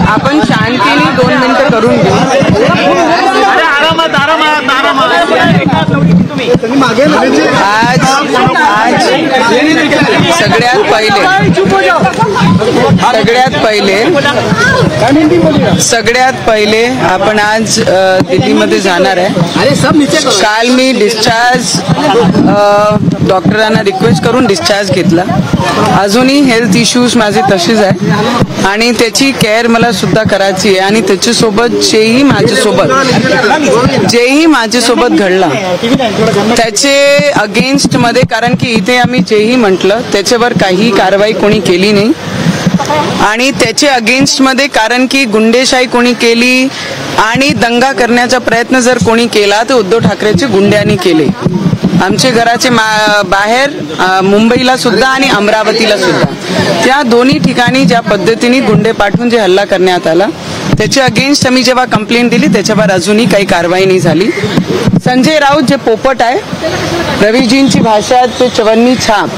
आपण शांतीने 2 मिनिटं करून घेऊ. आज सगळ्यात पहिले आपण आज दिल्लीमध्ये जाणार आहे. काल मी डिस्चार्ज डॉक्टरांना रिक्वेस्ट करून डिस्चार्ज घेतला. अजूनही हेल्थ इश्यूज माझे तसेच आहे आणि त्याची केअर मला सुद्धा करायची आहे. आणि त्याच्यासोबत जेही माझ्यासोबत घडला त्याचे अगेन्स्ट मध्ये, कारण की इथे आम्ही जेही म्हटलं त्याच्यावर काही कारवाई कोणी केली नाही. आणि त्याचे अगेन्स्ट मध्ये, कारण की गुंडेशाही कोणी केली आणि दंगा करण्याचा प्रयत्न जर कोणी केला तर उद्धव ठाकरेचे गुंड्यांनी केले. आमचे घराचे बाहेर मुंबईला सुद्धा आणि अमरावतीला सुद्धा, त्या दोन्ही ठिकाणी ज्या पद्धतीने गुंडे पाठवून जे हल्ला करण्यात आला त्याच्या अगेन्स्ट आम्ही जेव्हा कंप्लेंट दिली त्याच्यावर अजूनही काही कारवाई नाही झाली. संजय राऊत जे पोपट आहे, रवीजींची भाषा ते चवन्नी छाप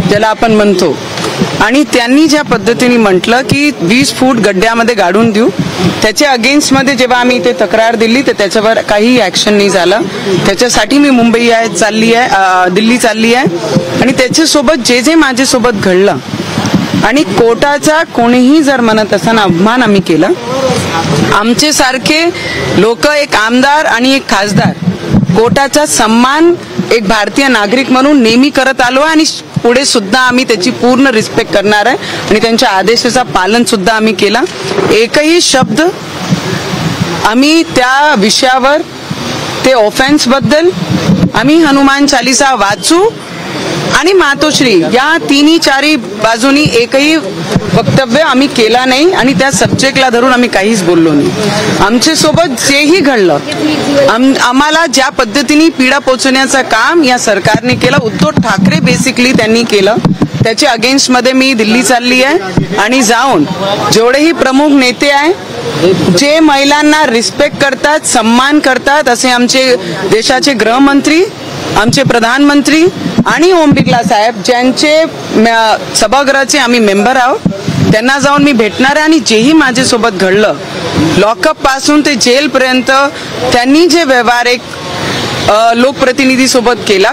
ज्याला आपण म्हणतो, आणि त्यांनी ज्या पद्धतीने म्हटलं की 20 फूट गड्ड्यामध्ये गाडून देऊ, त्याच्या अगेन्स्ट मध्ये जेव्हा आम्ही इथे तक्रार दिली तर त्याच्यावर काही ऍक्शन नाही झालं. त्याच्यासाठी मी दिल्ली चालली आहे. आणि त्याच्यासोबत जे माझ्यासोबत घडलं आणि कोर्टाचा कोणीही जर म्हणत असताना अपमान आम्ही केला, आमचे सारखे लोक, एक आमदार आणि एक खासदार कोर्टाचा सन्मान एक भारतीय नागरिक म्हणून नेहमी करत आलो आणि पुढे सुद्धा आम्ही त्याची पूर्ण रिस्पेक्ट करणार आहे. आणि त्यांच्या आदेशाचा पालन सुद्धा आम्ही केला. एकही शब्द आम्ही त्या विषयावर, ते ऑफेन्स बद्दल आम्ही हनुमान चालीसा वाचू आणि मातोश्री या तिन्ही चारी बाजूनी एकही वक्तव्य आम्ही केला नाही. आणि त्या सब्जेक्टला धरून आम्ही काहीच बोललो नाही. आमच्या सोबत जेही घडलं, आम्हाला ज्या पद्धतीने पीडा पोचवण्याचं काम या सरकारने केलं, उद्धव ठाकरे बेसिकली त्यांनी केलं, त्याच्या अगेन्स्ट मध्ये मी दिल्ली चालली आहे. आणि जाऊन जेवढेही प्रमुख नेते आहे, जे महिलांना रिस्पेक्ट करतात, सन्मान करतात, असे आमचे देशाचे गृहमंत्री, आमचे प्रधानमंत्री आणि ओम बिर्ला साहेब, ज्यांचे सभागृहाचे आम्ही मेंबर आहोत, त्यांना जाऊन मी भेटणार आहे. आणि जेही माझ्यासोबत घडलं, लॉकअप पासून ते जेलपर्यंत त्यांनी जे व्यवहार एक लोकप्रतिनिधी सोबत केला,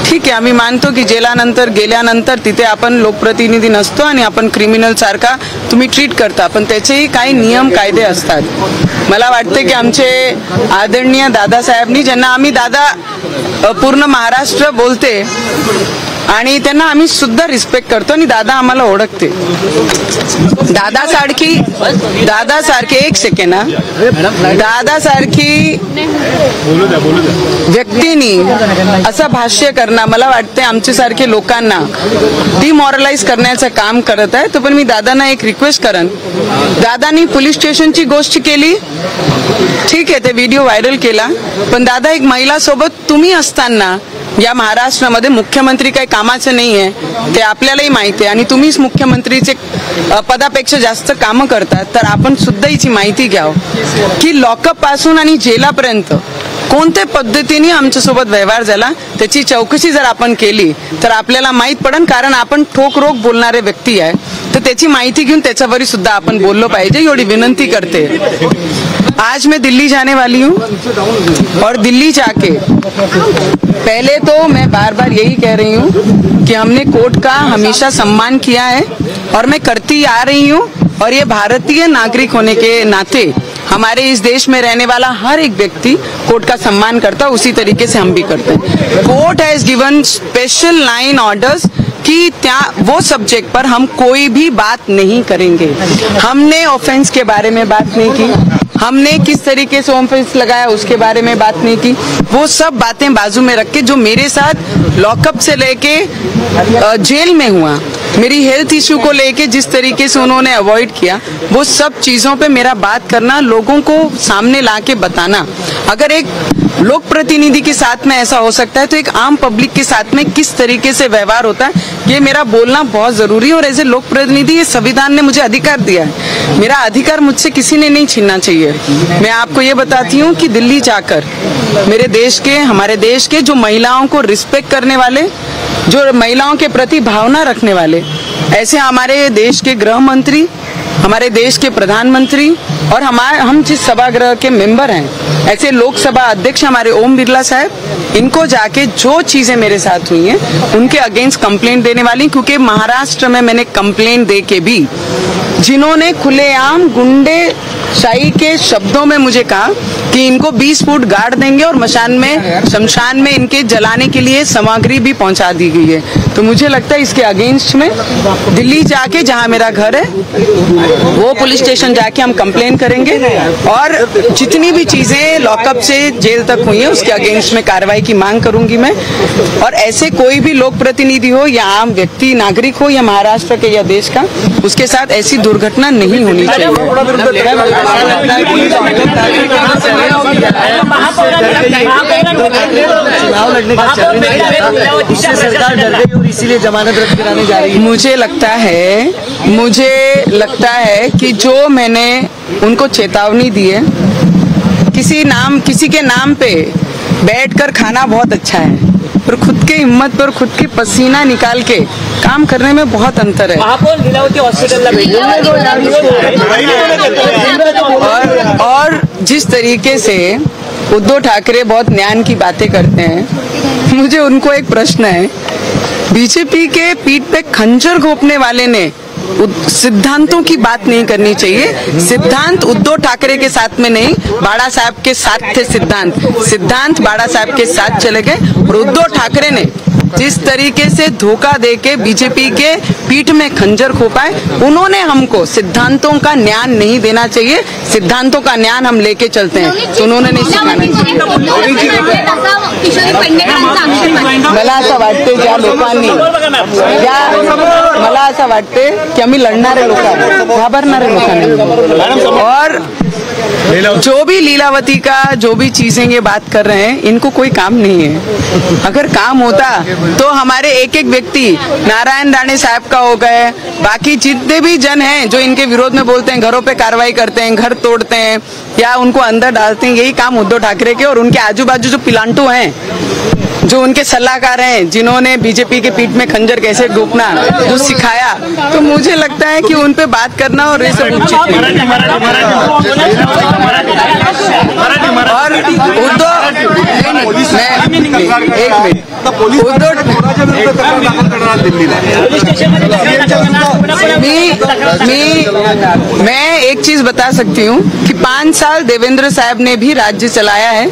ठीक आहे, आम्ही मानतो की जेलानंतर गेल्यानंतर तिथे आपण लोकप्रतिनिधी नसतो आणि आपण क्रिमिनल सारखा तुम्ही ट्रीट करता, पण त्याचेही काही नियम कायदे असतात. मला वाटते की आमचे आदरणीय दादासाहेबनी, ज्यांना आम्ही दादा पूर्ण महाराष्ट्र बोलते आणि त्यांना आम्ही सुद्धा रिस्पेक्ट करतो आणि दादा आम्हाला ओळखते. दादासारखी एक सेकंड, दादासारखी व्यक्तीनी असं भाष्य करणं, मला वाटते आमच्यासारखे लोकांना डिमॉरलाइज करण्याचं काम करत आहे. तो पण मी दादांना एक रिक्वेस्ट करन, दादांनी पोलीस स्टेशनची गोष्ट केली, ठीक आहे, ते व्हिडिओ व्हायरल केला, पण दादा एक महिला सोबत तुम्ही असताना या महाराष्ट्रामध्ये मुख्यमंत्री काही कामाचं नाही आहे, ते आपल्यालाही माहिती आहे. आणि तुम्हीच मुख्यमंत्रीचे पदापेक्षा जास्त कामं करतात, तर आपण सुद्धा याची माहिती घ्यावं की लॉकअप पासून आणि जेलापर्यंत कोणत्या पद्धतीने आमच्यासोबत व्यवहार झाला, त्याची चौकशी जर आपण केली तर आपल्याला माहीत पडेल. कारण आपण ठोक रोक बोलणारे व्यक्ती आहे, तर त्याची माहिती घेऊन त्याच्यावर सुद्धा आपण बोललो पाहिजे, एवढी विनंती करते. आज मैं दिल्ली जाने वाली हूँ और दिल्ली जाके पहले तो मैं बार बार यही कह रही हूँ कि हमने कोर्ट का हमेशा सम्मान किया है और मैं करती आ रही हूँ. और ये भारतीय नागरिक होने के नाते हमारे इस देश में रहने वाला हर एक व्यक्ति कोर्ट का सम्मान करता, उसी तरीके से हम भी करते हैं. Court has given special 9 orders कि वो सब्जेक्ट पर हम कोई भी बात नहीं करेंगे. हमने ऑफेंस के बारे में बात नहीं की, हमने किस तरीके से ऑफेंस लगाया उसके बारे में बात नहीं की. वो सब बातें बाजू में रख के जो मेरे साथ लॉकअप से लेके जेल में हुआ, मेरी हेल्थ इश्यू को लेके जिस तरीके से उन्होंने अवॉइड किया, वो सब चीजों पे मेरा बात करना, लोगों को सामने लाके बताना. अगर एक लोक प्रतिनिधि के साथ में ऐसा हो सकता है तो एक आम पब्लिक के साथ में किस तरीके से व्यवहार होता है, ये मेरा बोलना बहुत जरूरी है. और एज ए लोक प्रतिनिधि ये संविधान ने मुझे अधिकार दिया है, मेरा अधिकार मुझसे किसी ने नहीं छीनना चाहिए. मैं आपको ये बताती हूँ कि दिल्ली जाकर मेरे देश के, हमारे देश के जो महिलाओं को रिस्पेक्ट करने वाले, जो महिलाओं के प्रति भावना रखने वाले, ऐसे हमारे देश के गृह मंत्री, हमारे देश के प्रधानमंत्री और हम जिस सभागृह के मेंबर हैं, ऐसे लोकसभा अध्यक्ष हमारे ओम बिरला साहब, इनको जाके जो चीजें मेरे साथ हुई हैं उनके अगेंस्ट कंप्लेंट देने वाली, क्योंकि महाराष्ट्र में मैंने कंप्लेंट दे के भी जिन्होंने खुलेआम गुंडे शाही के शब्दों में मुझे कहा कि इनको 20 फुट गाड़ देंगे और शमशान में इनके जलाने के लिए सामग्री भी पहुंचा दी गई है। तो मुझे लगता है इसके अगेंस्ट में दिल्ली जाके, जहां मेरा घर है, वो पुलिस स्टेशन जाके हम कंप्लेन करेंगे और जितनी भी चीजें लॉकअप से जेल तक हुई है उसके अगेंस्ट में कार्रवाई की मांग करूंगी मैं। और ऐसे कोई भी लोक प्रतिनिधि हो या आम व्यक्ति, नागरिक हो या महाराष्ट्र के या देश का, उसके साथ ऐसी दुर्घटना नहीं होनी चाहिए। सरकार डर गई और इसीलिए जमानत रद्द कराने जा रही है। मुझे लगता है कि जो मैंने उनको चेतावनी दी है, किसी के नाम पे बैठकर खाना बहुत अच्छा है, पर खुद के हिम्मत पर खुद के पसीना निकाल के काम करने में बहुत अंतर है। और जिस तरीके से उद्धव ठाकरे बहुत ज्ञान की बातें करते हैं, मुझे उनको एक प्रश्न है, बीजेपी के पीठ पे खंजर घोंपने वाले ने सिद्धांतों की बात नहीं करनी चाहिए। सिद्धांत उद्धव ठाकरे के साथ में नहीं, बाड़ा साहब के साथ थे। सिद्धांत बाड़ा साहब के साथ चले गए और उद्धव ठाकरे ने जिस तरीके से धोखा देके बीजेपी के पीठ में खंजर खोपाए, उन्होंने हमको सिद्धांतों का ज्ञान नहीं देना चाहिए। सिद्धांतों का ज्ञान हम लेके चलते हैं, तो उन्होंने नहीं सिखाना चाहिए। मला असं वाटते ज्या लोकांनी मला असं वाटते की आम्ही लढणारे लोक आहोत, घाबरणारे लोक नाही। और जो भी लीलावती का जो भी चीजें ये बात कर रहे हैं, इनको कोई काम नहीं है। अगर काम होता तो हमारे एक एक व्यक्ति, नारायण राणे साहब का हो गए, बाकी जितने भी जन हैं जो इनके विरोध में बोलते हैं, घरों पे कार्रवाई करते हैं, घर तोड़ते हैं या उनको अंदर डालते हैं, यही काम उद्धव ठाकरे के और उनके आजू बाजू जो पिलांटू हैं, जो उनके सलाहकार हैं, जिन्होंने बीजेपी के पीठ में खंजर कैसे घोंपना जो सिखाया, तो मुझे लगता है कि उन पे बात करना और ये सब उचित नहीं। और उद्धव मैं एक चीज बता सकती हूँ कि 5 साल देवेंद्र साहब ने भी राज्य चलाया है।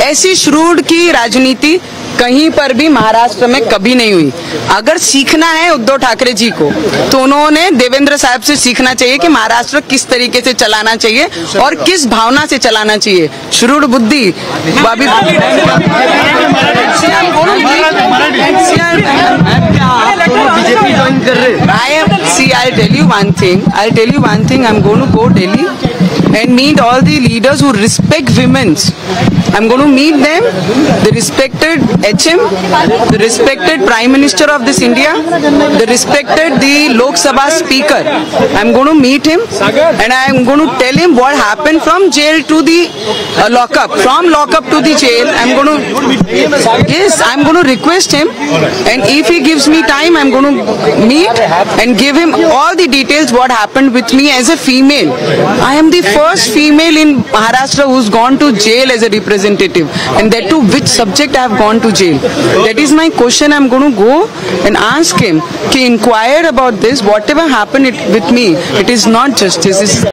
ऐसी श्रूड की राजनीति कहीं पर भी महाराष्ट्र में कभी नहीं हुई। अगर सीखना है उद्धव ठाकरे जी को, तो उन्होंने देवेंद्र साहब से सीखना चाहिए कि महाराष्ट्र किस तरीके से चलाना चाहिए और किस भावना से चलाना चाहिए। श्रूड बुद्धि I'll tell you one thing. I'm going to go Delhi and meet all the leaders who respect women. I'm going to meet them, the respected HM, the respected Prime Minister of this India, the respected the Lok Sabha Speaker. I'm going to meet him and I'm going to tell him what happened from jail to the lockup. From lockup to the jail, I'm going to request him, and if he gives me time, I'm going to meet and give him all the details what happened with me as a female. I am the first female in Maharashtra who's gone to jail as a representative, and that too which subject I have gone to jail. That is my question. I'm going to go and ask him to inquire about this. Whatever happened with me, it is not justice.